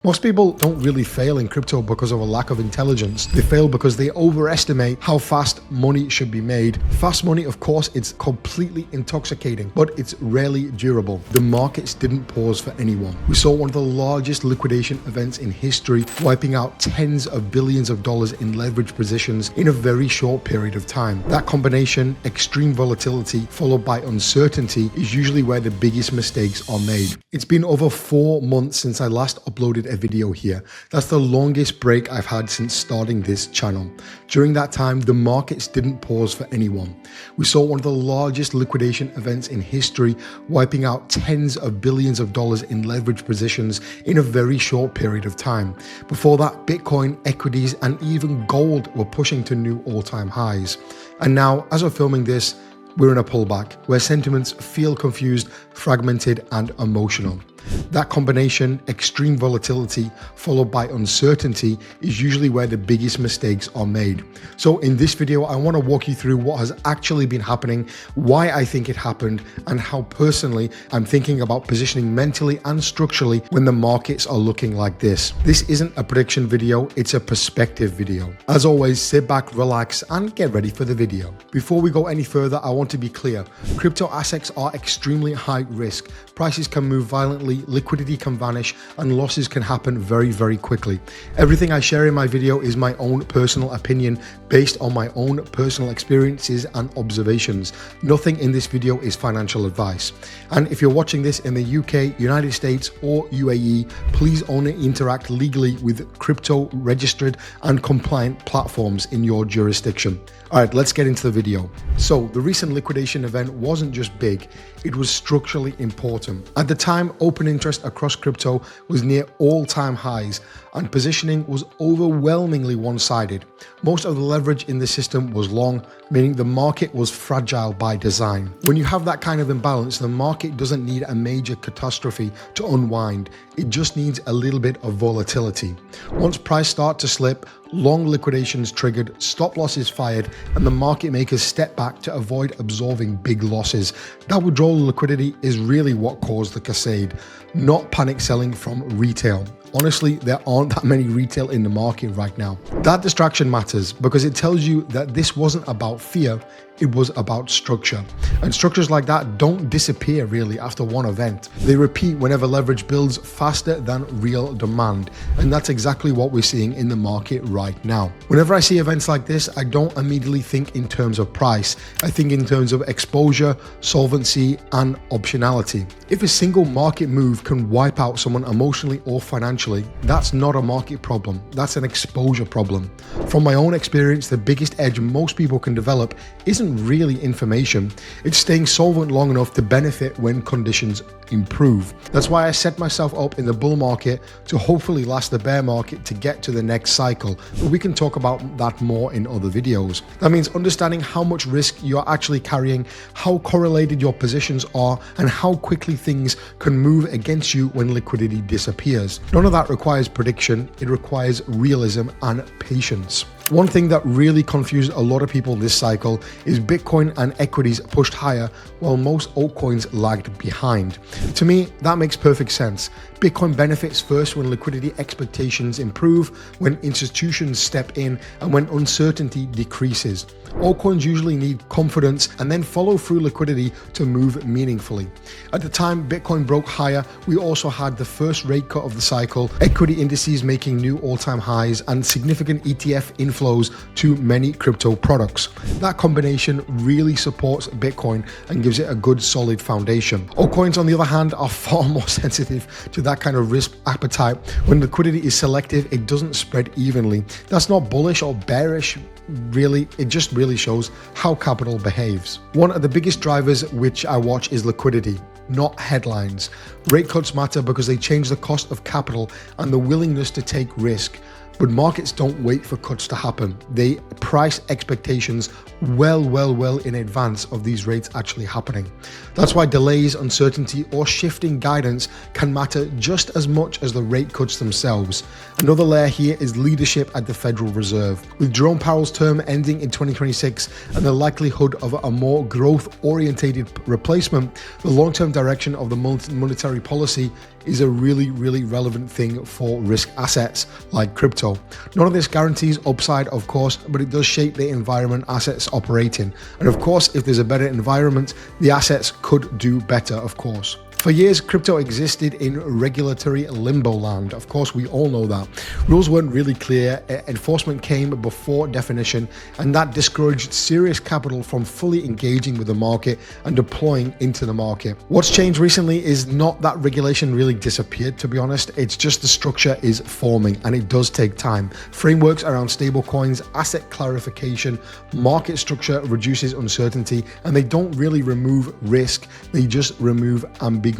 Most people don't really fail in crypto because of a lack of intelligence. They fail because they overestimate how fast money should be made. Fast money, of course, it's completely intoxicating, but it's rarely durable. The markets didn't pause for anyone. We saw one of the largest liquidation events in history, wiping out tens of billions of dollars in leverage positions in a very short period of time. That combination, extreme volatility followed by uncertainty, is usually where the biggest mistakes are made. It's been over 4 months since I last uploaded a video here. That's the longest break I've had since starting this channel. During that time, the markets didn't pause for anyone. We saw one of the largest liquidation events in history, wiping out tens of billions of dollars in leverage positions in a very short period of time. Before that, Bitcoin, equities, and even gold were pushing to new all-time highs. And now, as we're filming this, we're in a pullback where sentiments feel confused, fragmented, and emotional. That combination, extreme volatility followed by uncertainty, is usually where the biggest mistakes are made. So in this video, I want to walk you through what has actually been happening, why I think it happened, and how personally I'm thinking about positioning mentally and structurally when the markets are looking like this. This isn't a prediction video, it's a perspective video. As always, sit back, relax, and get ready for the video. Before we go any further, I want to be clear. Crypto assets are extremely high risk. Prices can move violently, liquidity can vanish, and losses can happen very, very quickly. Everything I share in my video is my own personal opinion based on my own personal experiences and observations. Nothing in this video is financial advice. And if you're watching this in the UK, United States, or UAE, please only interact legally with crypto registered and compliant platforms in your jurisdiction. All right, let's get into the video. So the recent liquidation event wasn't just big, it was structurally important. At the time, open interest across crypto was near all-time highs and positioning was overwhelmingly one-sided. Most of the leverage in the system was long, meaning the market was fragile by design. When you have that kind of imbalance, the market doesn't need a major catastrophe to unwind. It just needs a little bit of volatility. Once price starts to slip, long liquidations triggered, stop losses fired, and the market makers step back to avoid absorbing big losses. That withdrawal liquidity is really what caused the cascade, not panic selling from retail. Honestly, there aren't that many retail in the market right now. That distraction matters because it tells you that this wasn't about fear, it was about structure. And structures like that don't disappear really after one event. They repeat whenever leverage builds faster than real demand. And that's exactly what we're seeing in the market right now. Whenever I see events like this, I don't immediately think in terms of price. I think in terms of exposure, solvency, and optionality. If a single market move can wipe out someone emotionally or financially, that's not a market problem. That's an exposure problem. From my own experience, the biggest edge most people can develop isn't really information. It's staying solvent long enough to benefit when conditions improve. That's why I set myself up in the bull market to hopefully last the bear market to get to the next cycle. But we can talk about that more in other videos. That means understanding how much risk you're actually carrying, how correlated your positions are, and how quickly things can move against you when liquidity disappears. None of that requires prediction, it requires realism and patience. One thing that really confused a lot of people this cycle is Bitcoin and equities pushed higher while most altcoins lagged behind. To me, that makes perfect sense. Bitcoin benefits first when liquidity expectations improve, when institutions step in, and when uncertainty decreases. Altcoins usually need confidence and then follow through liquidity to move meaningfully. At the time Bitcoin broke higher, we also had the first rate cut of the cycle, equity indices making new all-time highs, and significant ETF inflows to many crypto products. That combination really supports Bitcoin and gives it a good solid foundation. Altcoins, on the other hand, are far more sensitive to that kind of risk appetite. When liquidity is selective, it doesn't spread evenly. That's not bullish or bearish. Really, it just really shows how capital behaves. One of the biggest drivers which I watch is liquidity, not headlines. Rate cuts matter because they change the cost of capital and the willingness to take risk. But markets don't wait for cuts to happen. They price expectations well in advance of these rates actually happening. That's why delays, uncertainty, or shifting guidance can matter just as much as the rate cuts themselves. Another layer here is leadership at the Federal Reserve. With Jerome Powell's term ending in 2026 and the likelihood of a more growth-orientated replacement, the long-term direction of the monetary policy is a really, really relevant thing for risk assets like crypto. None of this guarantees upside, of course, but it does shape the environment assets operate in. And of course, if there's a better environment, the assets could do better, of course. For years, crypto existed in regulatory limbo land. Of course, we all know that. Rules weren't really clear, enforcement came before definition, and that discouraged serious capital from fully engaging with the market and deploying into the market. What's changed recently is not that regulation really disappeared, to be honest. It's just the structure is forming, and it does take time. Frameworks around stablecoins, asset clarification, market structure reduces uncertainty, and they don't really remove risk, they just remove ambiguity.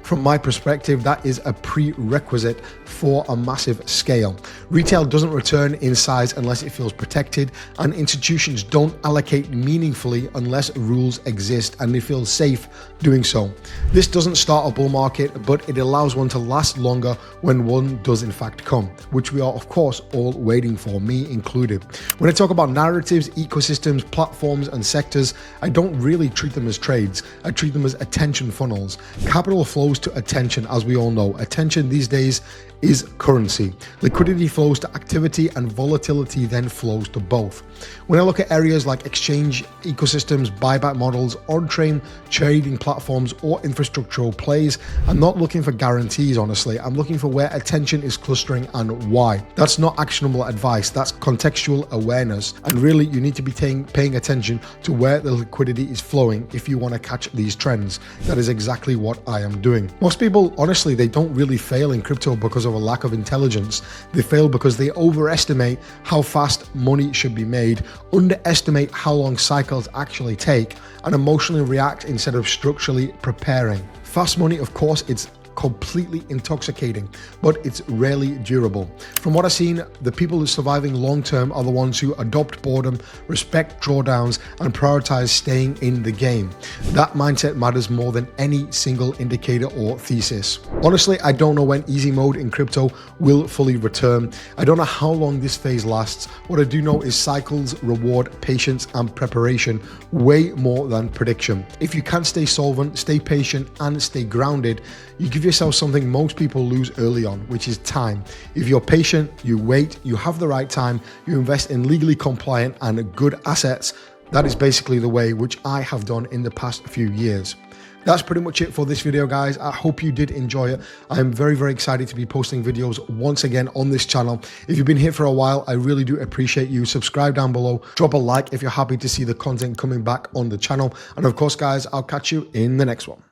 From my perspective, that is a prerequisite for a massive scale. Retail doesn't return in size unless it feels protected, and institutions don't allocate meaningfully unless rules exist and they feel safe doing so. This doesn't start a bull market, but it allows one to last longer when one does in fact come, which we are of course all waiting for, me included. When I talk about narratives, ecosystems, platforms, and sectors, I don't really treat them as trades. I treat them as attention funnels. Capital flows to attention, as we all know. Attention these days is currency. Liquidity flows to activity, and volatility then flows to both. When I look at areas like exchange ecosystems, buyback models, on-chain trading platforms, or infrastructural plays, I'm not looking for guarantees, honestly. I'm looking for where attention is clustering and why. That's not actionable advice, that's contextual awareness. And really, you need to be paying attention to where the liquidity is flowing if you want to catch these trends. That is exactly what I am doing. Most people, honestly, they don't really fail in crypto because of a lack of intelligence. They fail because they overestimate how fast money should be made, underestimate how long cycles actually take, and emotionally react instead of structurally preparing. Fast money, of course, it's completely intoxicating, but it's rarely durable. From what I've seen, the people who are surviving long-term are the ones who adopt boredom, respect drawdowns, and prioritize staying in the game. That mindset matters more than any single indicator or thesis. Honestly, I don't know when easy mode in crypto will fully return. I don't know how long this phase lasts. What I do know is cycles reward patience and preparation way more than prediction. If you can stay solvent, stay patient, and stay grounded, you give yourself something most people lose early on, which is time. If you're patient, you wait, you have the right time, you invest in legally compliant and good assets, that is basically the way which I have done in the past few years. That's pretty much it for this video, guys. I hope you did enjoy it. I am very, very excited to be posting videos once again on this channel. If you've been here for a while, I really do appreciate you. Subscribe down below. Drop a like if you're happy to see the content coming back on the channel. And of course, guys, I'll catch you in the next one.